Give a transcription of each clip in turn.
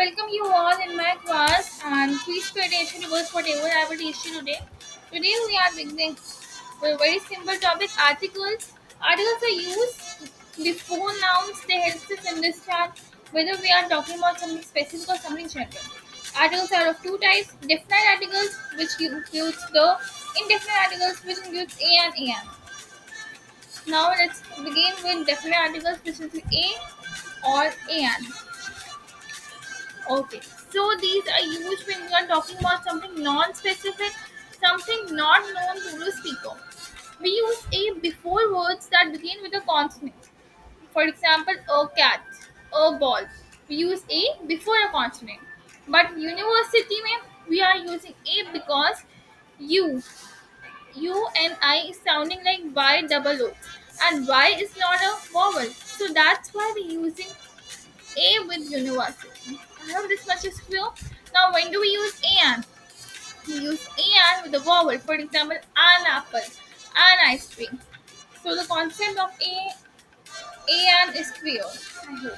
welcome you all in my class and please pay attention towards whatever I will teach you today. Today we are beginning with a very simple topic articles. Articles are used before nouns, they help us understand whether we are talking about something specific or something general. Articles are of two types definite articles, which includes the indefinite articles, which includes a and an. Now let's begin with definite articles, which is a or an. Okay, so these are used when we are talking about something non-specific, something not known to the speaker. We use a before words that begin with a consonant. For example, a cat, a ball. We use a before a consonant. But university में we are using a because you, and I is sounding like y double o, and y is not a vowel. So that's why we're using a with university. I hope this much is clear. Now, when do we use an? We use an with a vowel. For example, an apple, an ice cream. So the concept of an is clear. I hope.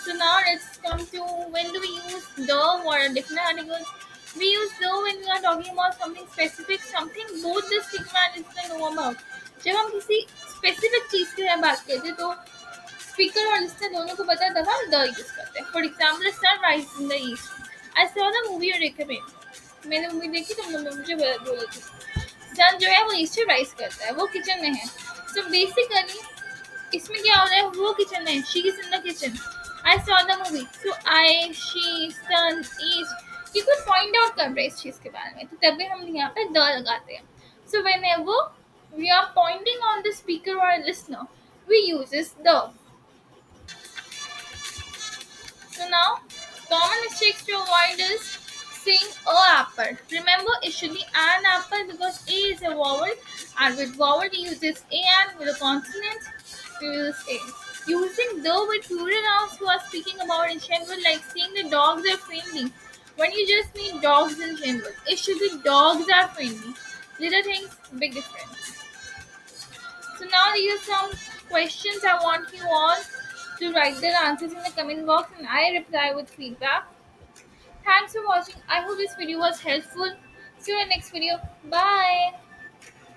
So now let's come to when do we use the or different articles. We use the when we are talking about something specific, something both the speaker and listener know about. जब हम किसी specific चीज के बारे में बात करते हैं तो स्पीकर और लिसनर दोनों को पता है तब हम द यूज करते हैं for example sun rise in the east I saw the movie Rekha में मैंने मूवी देखी तो मुझे बोली थी सन जो है वो ईस्ट से राइज करता है वो किचन में है सो बेसिकली इसमें क्या हो रहा है वो किचन में she is in the kitchen I saw the movie so I she sun east ये कुछ पॉइंट आउट कर रहे हैं इस चीज के बारे में तो तभी हम यहाँ पे द लगाते हैं so when ever we are pointing on the speaker or listener we uses the. So now, common mistakes to avoid is saying a apple. Remember, it should be an apple because a is a vowel, and with vowel we use this a, and with a consonant we use a. Using the with plural nouns who are speaking about in general, like saying the dogs are friendly. When you just mean dogs in general, it should be dogs are friendly. Little things, big difference. So now these are some questions I want you all to write their answers in the comment box and I reply with feedback. Thanks for watching. I hope this video was helpful. See you in the next video. Bye.